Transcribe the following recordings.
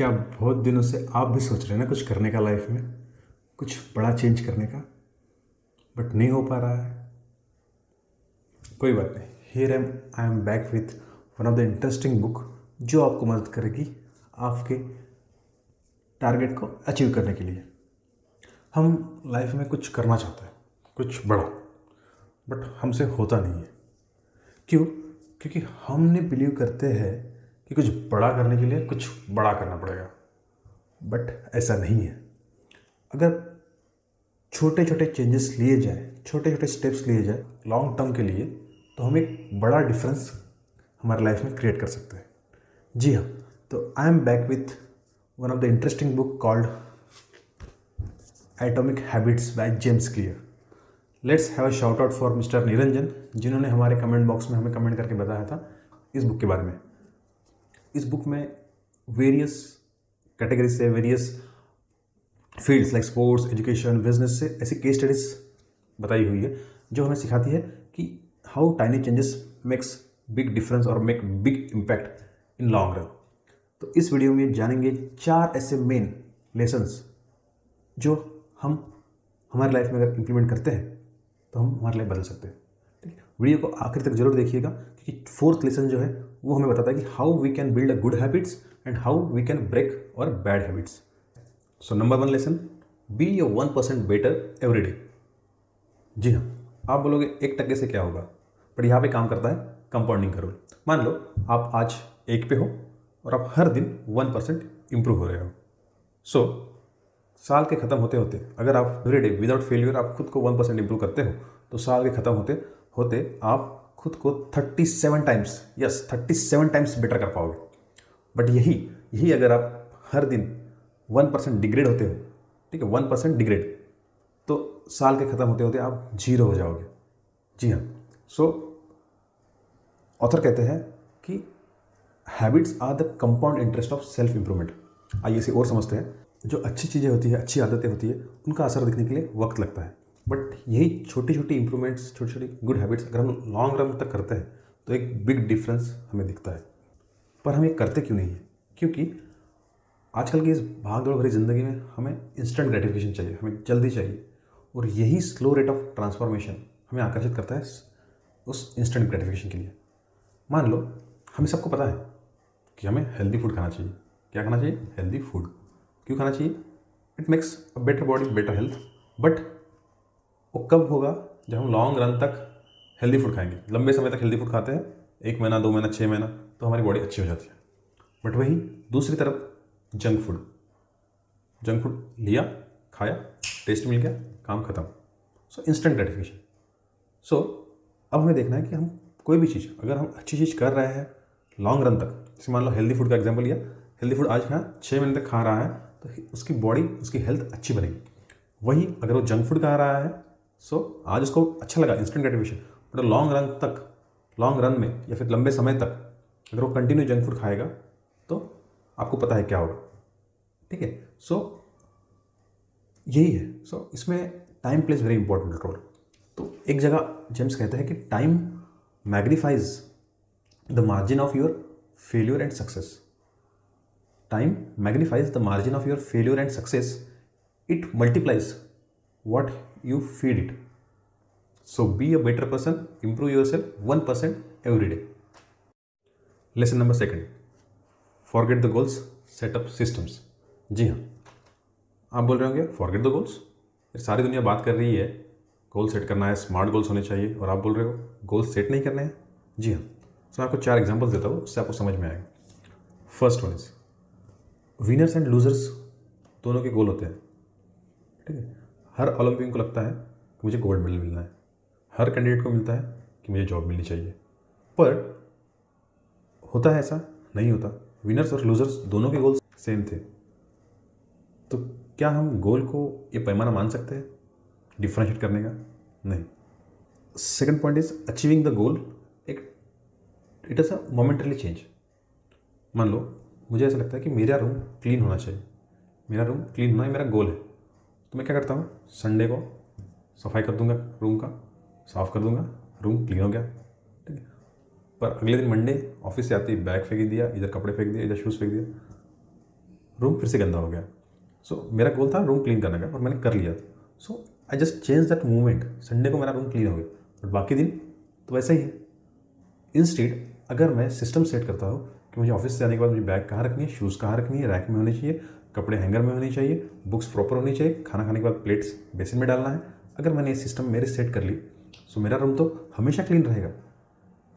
क्या बहुत दिनों से आप भी सोच रहे हैं ना कुछ करने का लाइफ में, कुछ बड़ा चेंज करने का, बट नहीं हो पा रहा है? कोई बात नहीं, here I am back with one of the interesting book जो आपको मदद करेगी आपके टारगेट को अचीव करने के लिए। हम लाइफ में कुछ करना चाहते हैं, कुछ बड़ा, बट हमसे होता नहीं है। क्यों? क्योंकि हमने बिलीव करते हैं कि कुछ बड़ा करने के लिए कुछ बड़ा करना पड़ेगा, बट ऐसा नहीं है। अगर छोटे छोटे चेंजेस लिए जाए, छोटे छोटे स्टेप्स लिए जाए लॉन्ग टर्म के लिए, तो हम एक बड़ा डिफरेंस हमारे लाइफ में क्रिएट कर सकते हैं। जी हाँ, तो I am back with one of the interesting book called atomic habits by James clear. Let's have a shout out for mister Niranjan, जिन्होंने हमारे कमेंट बॉक्स में हमें कमेंट करके बताया था इस बुक के बारे में। इस बुक में वेरियस कैटेगरी से, various fields like sports, education, business से ऐसी केस स्टडीज बताई हुई है जो हमें सिखाती है कि how tiny changes makes big difference और make big impact in long run. तो इस वीडियो में जानेंगे 4 ऐसे मेन लेसन्स जो हम हमारी लाइफ में अगर इम्प्लीमेंट करते हैं तो हम हमारी लाइफ बदल सकते हैं। ठीक है, वीडियो को आखिर तक जरूर देखिएगा, क्योंकि 4th लेसन जो है वो हमें बताता है कि how we can build a good habits and how we can break our bad habits. So number 1 lesson, be a 1% better every day. जी हाँ, आप बोलोगे 1% से क्या होगा, पर यहाँ पे काम करता है कंपाउंडिंग का रूल। मान लो आप आज 1 पे हो और आप हर दिन 1% इंप्रूव हो रहे हो। सो साल के ख़त्म होते होते अगर आप एवरी डे विदाउट फेलियर आप खुद को 1% इंप्रूव करते हो, तो साल के ख़त्म होते होते आप खुद को 37 टाइम्स, यस 37 टाइम्स बेटर कर पाओगे। बट यही अगर आप हर दिन 1% डिग्रेड होते हो, ठीक है, 1% डिग्रेड, तो साल के ख़त्म होते होते आप 0 हो जाओगे। जी हाँ, सो ऑथर कहते हैं कि habits are the compound interest of self improvement. आइए इसे और समझते हैं। जो अच्छी चीज़ें होती है, अच्छी आदतें होती है, उनका असर दिखने के लिए वक्त लगता है, बट यही छोटी छोटी इंप्रूवमेंट्स, छोटी छोटी गुड हैबिट्स अगर हम लॉन्ग रन तक करते हैं तो एक बिग डिफरेंस हमें दिखता है। पर हम ये करते क्यों नहीं है? क्योंकि आजकल की इस भाग दौड़ भरी ज़िंदगी में हमें इंस्टेंट ग्रेटिफिकेशन चाहिए, हमें जल्दी चाहिए, और यही स्लो रेट ऑफ ट्रांसफॉर्मेशन हमें आकर्षित करता है उस इंस्टेंट ग्रेटिफिकेशन के लिए। मान लो हमें सबको पता है कि हमें हेल्दी फूड खाना चाहिए। क्या खाना चाहिए? Healthy food. क्यों खाना चाहिए? It makes a better body, better health. But वो कब होगा? जब हम लॉन्ग रन तक हेल्दी फूड खाएंगे, लंबे समय तक हेल्दी फूड खाते हैं, 1 महीना, 2 महीना, 6 महीना, तो हमारी बॉडी अच्छी हो जाती है। बट वही दूसरी तरफ जंक फूड लिया, खाया, टेस्ट मिल गया, काम खत्म। सो इंस्टेंट ग्रेटिफिकेशन। सो अब हमें देखना है कि हम कोई भी चीज़, अगर हम अच्छी चीज़ कर रहे हैं लॉन्ग रन तक, जैसे मान लो हेल्दी फूड का एग्जांपल लिया, हेल्दी फूड आज खाया, 6 महीने तक खा रहा है, तो उसकी बॉडी, उसकी हेल्थ अच्छी बनेगी। वही अगर वो जंक फूड खा रहा है, सो आज उसको अच्छा लगा, instant gratification, but long run में या फिर लंबे समय तक अगर वो कंटिन्यू जंक फूड खाएगा तो आपको पता है क्या होगा। ठीक है, सो यही है। सो इसमें time plays very important role. तो एक जगह जेम्स कहते हैं कि time magnifies the margin of your failure and success. Time magnifies the margin of your failure and success, it multiplies what you feed it. So be a better person, improve yourself 1% every day. Lesson number 2, forget the goals, set up systems. जी हाँ, आप बोल रहे होंगे forget the goals, सारी दुनिया बात कर रही है गोल सेट करना है, स्मार्ट गोल्स होने चाहिए, और आप बोल रहे हो गोल सेट नहीं करने हैं। जी हाँ, तो मैं आपको 4 एग्जांपल्स देता हूँ, उससे आपको समझ में आएगा। First one is winners and losers दोनों के गोल होते हैं। ठीक है, हर ओलंपियन को लगता है कि मुझे गोल्ड मेडल मिलना है, हर कैंडिडेट को मिलता है कि मुझे जॉब मिलनी चाहिए, पर होता है ऐसा? नहीं होता। विनर्स और लूजर्स दोनों के गोल सेम थे। तो क्या हम गोल को ये पैमाना मान सकते हैं डिफ्रेंशिएट करने का? नहीं। Second point is achieving the goal, it is a momentary change. मान लो मुझे ऐसा लगता है कि मेरा रूम क्लीन होना चाहिए, मेरा रूम क्लीन होना ही मेरा गोल है, तो मैं क्या करता हूँ, संडे को सफाई कर दूंगा, रूम का साफ़ कर दूंगा, रूम क्लीन हो गया। ठीक है, पर अगले दिन मंडे ऑफिस से आते ही बैग फेंक दिया, इधर कपड़े फेंक दिया, इधर शूज़ फेंक दिया, रूम फिर से गंदा हो गया। सो मेरा गोल था रूम क्लीन करने का और मैंने कर लिया। So I just change that movement. Sunday को मेरा रूम क्लीन हो गया, बट बाकी दिन तो वैसा ही है। इंस्टेड अगर मैं सिस्टम सेट करता हूँ कि मुझे ऑफिस से आने के बाद मुझे बैग कहाँ रखनी है, शूज़ कहाँ रखनी है, रैक में होनी चाहिए, कपड़े हैंगर में होने चाहिए, बुक्स प्रॉपर होनी चाहिए, खाना खाने के बाद प्लेट्स बेसिन में डालना है, अगर मैंने ये सिस्टम मेरे सेट कर ली, सो मेरा रूम तो हमेशा क्लीन रहेगा।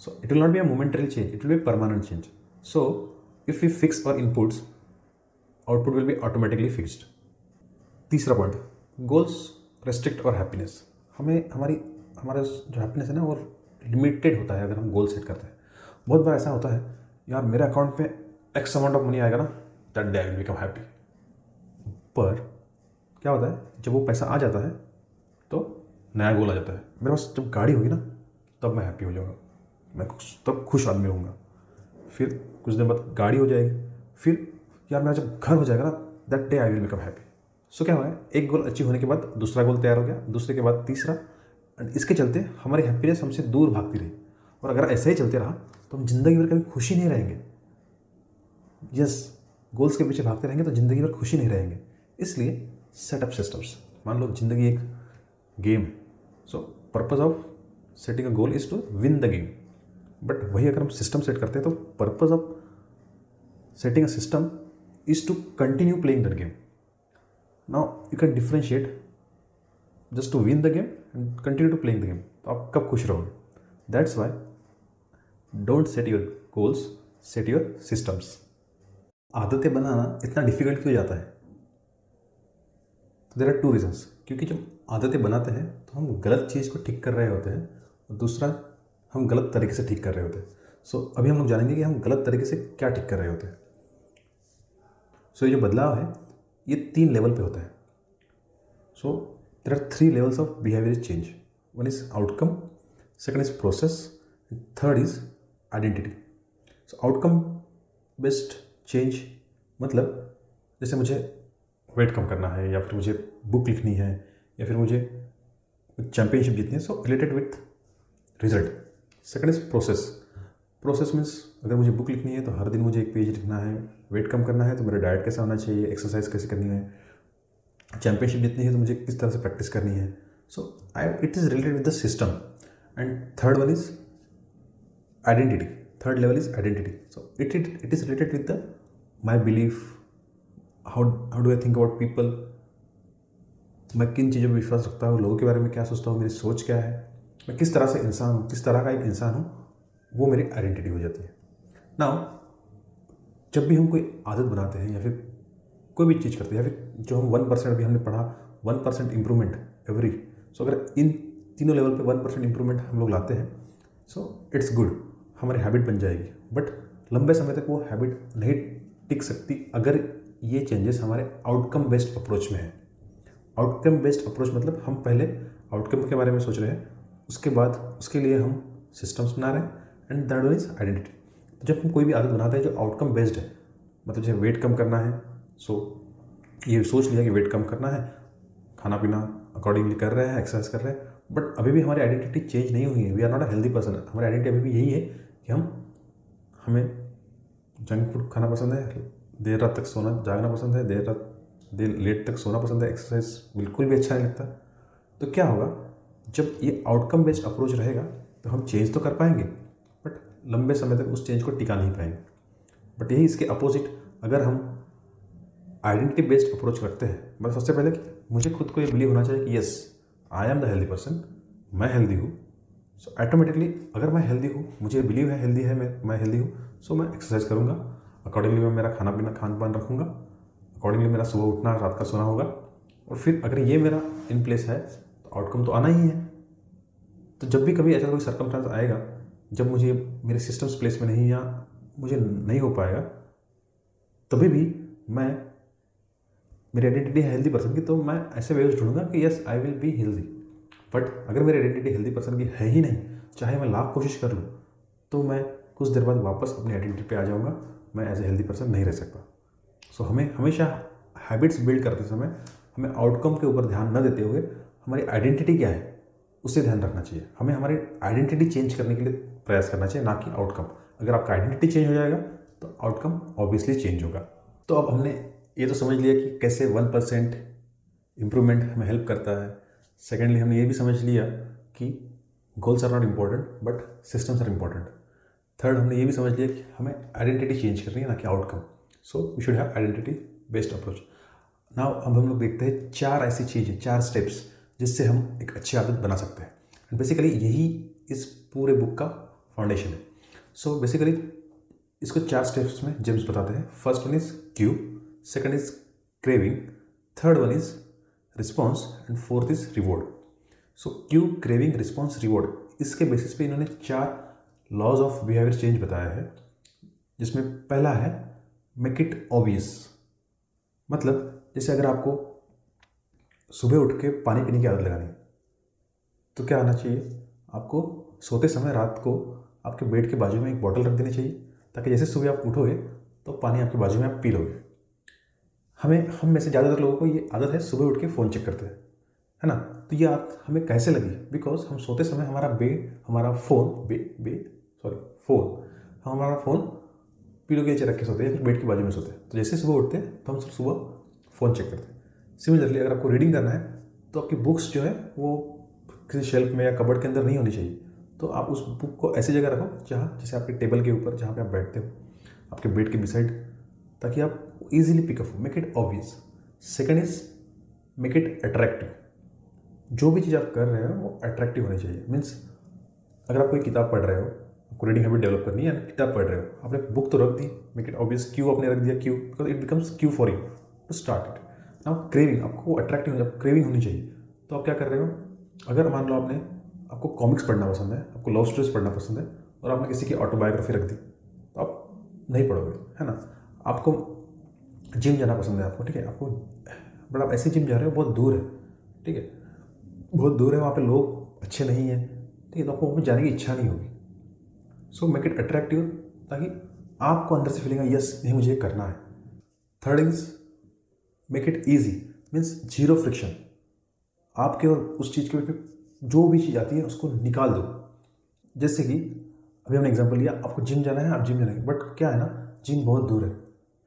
So it will not be a momentary change, it will be permanent change. So if we fix our inputs, output will be automatically fixed. तीसरा point, goals restrict our happiness. हमें हमारा जो happiness है ना वो limited होता है अगर हम गोल सेट करते हैं। बहुत बार ऐसा होता है, यार मेरे अकाउंट में एक्स अमाउंट ऑफ मनी आएगा ना, that day I will become happy. पर क्या होता है, जब वो पैसा आ जाता है तो नया गोल आ जाता है, मेरे पास जब गाड़ी होगी ना तब मैं हैप्पी हो जाऊँगा, मैं तब खुश आदमी होऊंगा। फिर कुछ दिन बाद गाड़ी हो जाएगी, फिर यार मेरा जब घर हो जाएगा ना, that day I will become happy. So क्या हुआ है, एक गोल अचीव होने के बाद दूसरा गोल तैयार हो गया, दूसरे के बाद तीसरा, एंड इसके चलते हमारी हैप्पीनेस हमसे दूर भागती रही। और अगर ऐसा ही चलते रहा तो हम जिंदगी भर कभी खुशी नहीं रहेंगे। यस, गोल्स के पीछे भागते रहेंगे तो ज़िंदगी भर खुशी नहीं रहेंगे। इसलिए सेटअप सिस्टम्स। मान लो ज़िंदगी एक गेम है, so purpose of setting a goal is to win the game. But वही अगर हम सिस्टम सेट करते हैं तो purpose of setting a system is to continue playing that game. Now you can differentiate just to win the game and continue to playing the game. तो आप कब खुश रहोगे? That's why don't set your goals, set your systems. आदतें बनाना इतना difficult क्यों जाता है? तो देयर आर 2 रीजंस। क्योंकि जब आदतें बनाते हैं तो हम गलत चीज़ को ठीक कर रहे होते हैं, और दूसरा हम गलत तरीके से ठीक कर रहे होते हैं। सो अभी हम लोग जानेंगे कि हम गलत तरीके से क्या ठीक कर रहे होते हैं। सो ये जो बदलाव है ये 3 लेवल पे होता है। So there are 3 levels of behaviour change. One is outcome, second is process, third is identity. So outcome based change मतलब जैसे मुझे वेट कम करना है, या फिर मुझे बुक लिखनी है, या फिर मुझे चैम्पियनशिप जीतनी है, सो related with result. Second is process. Process means अगर मुझे बुक लिखनी है तो हर दिन मुझे एक पेज लिखना है, वेट कम करना है तो मेरा डाइट कैसा होना चाहिए, एक्सरसाइज कैसे करनी है, चैम्पियनशिप जीतनी है तो मुझे किस तरह से प्रैक्टिस करनी है। So it is related with the system. And third one is identity. Third level is identity. So it is related with the my belief, how do I think about people, मैं किन चीज़ों पर विश्वास रखता हूँ, लोगों के बारे में क्या सोचता हूँ, मेरी सोच क्या है, मैं किस तरह से इंसान हूँ, किस तरह का एक इंसान हूँ, वो मेरी आइडेंटिटी हो जाती है। नाउ जब भी हम कोई आदत बनाते हैं या फिर कोई भी चीज़ करते हैं, या फिर जो हम 1% अभी हमने पढ़ा 1% इम्प्रूवमेंट एवरी, सो अगर इन तीनों लेवल पे 1% इम्प्रूवमेंट हम लोग लाते हैं, सो इट्स गुड, हमारी हैबिट बन जाएगी। बट लंबे समय तक वो हैबिट नहीं टिक सकती अगर ये चेंजेस हमारे आउटकम बेस्ड अप्रोच में है। आउटकम बेस्ड अप्रोच मतलब हम पहले आउटकम के बारे में सोच रहे हैं, उसके बाद उसके लिए हम सिस्टम्स बना रहे हैं, and that one is identity. तो जब हम कोई भी आदत बनाते हैं जो आउटकम बेस्ड है, मतलब जैसे वेट कम करना है, सो ये सोच लिया कि वेट कम करना है, खाना पीना अकॉर्डिंगली कर रहे हैं, एक्सरसाइज कर रहे हैं, बट अभी भी हमारी आइडेंटिटी चेंज नहीं हुई है, we are not a healthy person. हमारी आइडेंटिटी अभी भी यही है कि हमें जंक फूड खाना पसंद है, देर रात तक सोना जागना पसंद है, देर लेट तक सोना पसंद है, एक्सरसाइज बिल्कुल भी अच्छा नहीं लगता। तो क्या होगा, जब ये आउटकम बेस्ड अप्रोच रहेगा तो हम चेंज तो कर पाएंगे, बट लंबे समय तक उस चेंज को टिका नहीं पाएंगे। बट यही इसके अपोजिट, अगर हम आइडेंटिटी बेस्ड अप्रोच रखते हैं, मतलब सबसे पहले कि मुझे खुद को ये बिलीव होना चाहिए कि yes I am the healthy person, मैं हेल्दी हूँ। सो ऑटोमेटिकली अगर मैं हेल्दी हूँ, मुझे बिलीव है हेल्दी है, मैं हेल्दी हूँ, सो मैं एक्सरसाइज करूँगा, अकॉर्डिंगली मैं मेरा खान पान रखूँगा, अकॉर्डिंगली मेरा सुबह उठना रात का सोना होगा। और फिर अगर ये मेरा इन प्लेस है तो आउटकम तो आना ही है। तो जब भी कभी ऐसा कोई सर्कमस्टांस आएगा जब मुझे मेरे सिस्टम्स प्लेस में नहीं, या मुझे नहीं हो पाएगा, तभी भी मैं मेरी आइडेंटिटी है हेल्दी पर्सन की, तो मैं ऐसे वेज ढूंढूंगा कि yes I will be healthy. But अगर मेरी आइडेंटिटी हेल्दी पर्सन की है ही नहीं, चाहे मैं लाख कोशिश कर लूँ, तो मैं कुछ देर बाद वापस अपनी आइडेंटिटी पे आ जाऊँगा, मैं एज ए हेल्दी पर्सन नहीं रह सकता। सो हमें हमेशा हैबिट्स बिल्ड करते समय हमें आउटकम के ऊपर ध्यान न देते हुए हमारी आइडेंटिटी क्या है उससे ध्यान रखना चाहिए। हमें हमारी आइडेंटिटी चेंज करने के लिए प्रयास करना चाहिए, ना कि आउटकम। अगर आपका आइडेंटिटी चेंज हो जाएगा तो आउटकम ऑब्वियसली चेंज होगा। तो अब हमने ये तो समझ लिया कि कैसे 1% इम्प्रूवमेंट हमें हेल्प करता है। सेकेंडली हमने ये भी समझ लिया कि goals are not important but systems are important. Third हमने ये भी समझ लिया कि हमें आइडेंटिटी चेंज करनी है, ना कि outcome. So we should have identity based approach. Now अब हम लोग देखते हैं 4 ऐसी चीज़ें, 4 स्टेप्स जिससे हम एक अच्छी आदत बना सकते हैं। एंड बेसिकली यही इस पूरे बुक का फाउंडेशन है। सो बेसिकली इसको 4 स्टेप्स में जेम्स बताते हैं। First one is Q, second is craving, third one is response and fourth is reward. So Q, craving, response, reward, इसके बेसिस पे इन्होंने 4 लॉज ऑफ बिहेवियर चेंज बताया है, जिसमें पहला है मेक इट ऑब्वियस। मतलब जैसे अगर आपको सुबह उठ के पानी पीने की आदत लगानी है तो क्या आना चाहिए, आपको सोते समय रात को आपके बेड के बाजू में एक बॉटल रख देनी चाहिए, ताकि जैसे सुबह आप उठोगे तो पानी आपके बाजू में आप पी लोगे। हम में से ज़्यादातर लोगों को ये आदत है सुबह उठ के फ़ोन चेक करते हैं, है ना। तो ये आदत हमें कैसे लगी, बिकॉज हम सोते समय हमारा फ़ोन पीलो के नीचे रख के सोते हैं या फिर बेड के बाजू में सोते हैं। तो जैसे सुबह उठते हैं तो हम सुबह फ़ोन चेक करते हैं। सिमिलरली अगर आपको रीडिंग करना है तो आपकी बुक्स जो है वो किसी शेल्फ में या कबर्ड के अंदर नहीं होनी चाहिए। तो आप उस बुक को ऐसी जगह रखो जहाँ, जैसे आपके टेबल के ऊपर जहाँ पे आप बैठते हो, आपके बेड के बिसाइड, ताकि आप इजीली पिकअप हो। Make it obvious. Second is make it attractive. जो भी चीज़ आप कर रहे हो वो अट्रैक्टिव होनी चाहिए। मीन्स अगर आप कोई किताब पढ़ रहे हो, आपको रीडिंग हैबिट डेवलप करनी है, किताब पढ़ रहे हो, आपने बुक तो रख दी, मेक इट ऑब्वियस। क्यू आपने रख दिया, cue, because it becomes cue for you to start it. Now craving, आपको अट्रैक्टिव हो, क्रेविंग होनी चाहिए। तो आप क्या कर रहे हो, अगर मान लो आपको कॉमिक्स पढ़ना पसंद है, आपको लव स्टोरीज पढ़ना पसंद है, और आपने किसी की ऑटोबायोग्राफी रख दी, तो आप नहीं पढ़ोगे, है ना। आपको जिम जाना पसंद है आपको, ठीक है, आपको, बट आप ऐसे जिम जा रहे हो बहुत दूर है, ठीक है, बहुत दूर है, वहाँ पे लोग अच्छे नहीं हैं, ठीक है, तो आपको वहाँ पे जाने की इच्छा नहीं होगी। सो मेक इट अट्रैक्टिव, ताकि आपको अंदर से फीलिंग आए यस नहीं मुझे ये करना है। Third is make it easy, means zero friction. आपके और उस चीज़ के बीच में जो भी चीज़ आती है उसको निकाल दो। जैसे कि अभी हमने एग्जांपल लिया, आपको जिम जाना है, आप जिम जाएंगे, बट क्या है ना, जिम बहुत दूर है,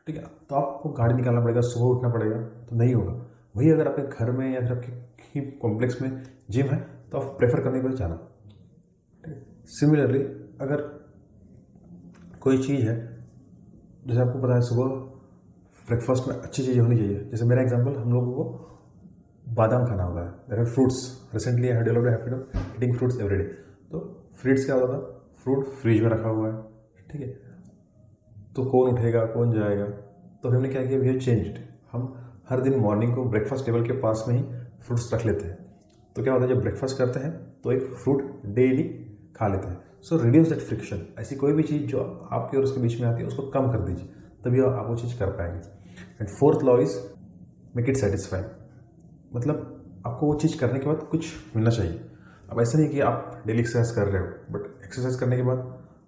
ठीक है, तो आपको गाड़ी निकालना पड़ेगा, सुबह उठना पड़ेगा, तो नहीं होगा। वही अगर आपके घर में या फिर आपके कॉम्प्लेक्स में जिम है तो आप प्रेफर करने को जाना, ठीक है। सिमिलरली अगर कोई चीज़ है, जैसे आपको पता है सुबह ब्रेकफास्ट में अच्छी चीज़ें होनी चाहिए, जैसे मेरा एग्जांपल, हम लोगों को बादाम खाना होता है, या fruits. Recently I had developed habit of eating fruits every day. तो फ्रूट्स क्या होता था, फ्रूट फ्रिज में रखा हुआ है, ठीक है, तो कौन उठेगा कौन जाएगा, तो हमने क्या किया, वी हैव चेंज्ड। हम हर दिन मॉर्निंग को ब्रेकफास्ट टेबल के पास में ही फ्रूट्स रख लेते हैं। तो क्या होता है, जब ब्रेकफास्ट करते हैं तो एक फ्रूट डेली खा लेते हैं। सो रिड्यूस दैट फ्रिक्शन। ऐसी कोई भी चीज़ जो आपके और उसके बीच में आती है उसको कम कर दीजिए, तभी आप वो चीज़ कर पाएंगे। And fourth law is make it satisfying. मतलब आपको वो चीज़ करने के बाद कुछ मिलना चाहिए। अब ऐसा नहीं कि आप डेली एक्सरसाइज कर रहे हो, बट एक्सरसाइज करने के बाद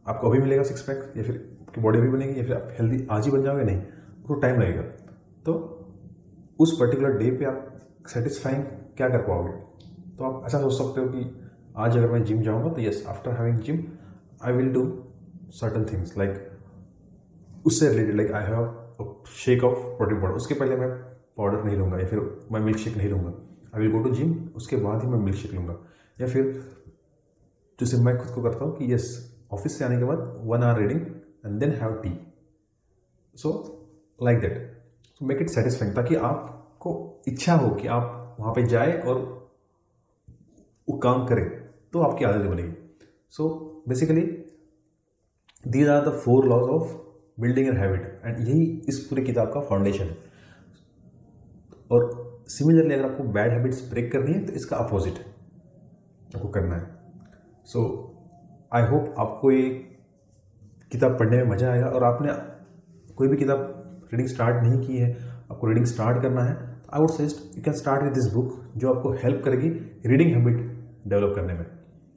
आपको अभी मिलेगा सिक्स पैक, या फिर आपकी बॉडी अभी बनेगी, या फिर आप हेल्दी आज ही बन जाओगे, नहीं, उसको टाइम लगेगा। तो उस पर्टिकुलर डे पे आप सेटिस्फाइंग क्या कर पाओगे। तो आप ऐसा सोच सकते हो कि आज अगर मैं जिम जाऊँगा तो yes, after having gym I will do certain things, like उससे related, like I have shake of protein powder, उसके पहले मैं पाउडर नहीं लूँगा, या फिर मैं मिल्क शेक नहीं लूँगा। I will go to gym, उसके बाद ही मैं मिल्क शेक लूँगा। या फिर जैसे मैं खुद को करता हूँ कि यस, ऑफिस से आने के बाद 1 hour reading and then have tea. So like that, so make it satisfying, ताकि आपको इच्छा हो कि आप वहाँ पे जाए और वो काम करें, तो आपकी आदत बनेगी। So basically these are the 4 laws of building an habit, and यही इस पूरी किताब का फाउंडेशन है। और सिमिलरली अगर आपको बैड हैबिट्स ब्रेक करनी है तो इसका अपोजिट आपको करना है। सो आई होप आपको ये किताब पढ़ने में मज़ा आएगा। और आपने कोई भी किताब रीडिंग स्टार्ट नहीं की है, आपको रीडिंग स्टार्ट करना है, तो I would suggest you can start with this book, जो आपको हेल्प करेगी रीडिंग हैबिट डेवलप करने में।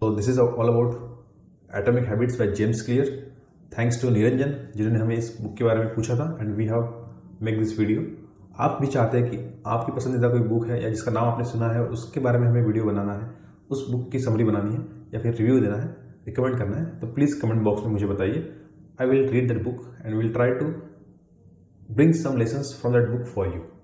तो this is all about atomic habits by James Clear. Thanks to Niranjan जिन्होंने हमें इस बुक के बारे में पूछा था, and we have make this video. आप भी चाहते हैं कि आपकी पसंदीदा कोई बुक है या जिसका नाम आपने सुना है और उसके बारे में हमें वीडियो बनाना है, उस बुक की समरी बनानी है या फिर रिव्यू देना है, रिकमेंड करना है, तो प्लीज़ कमेंट बॉक्स में मुझे बताइए। I will read that book and will try to bring some lessons from that book for you.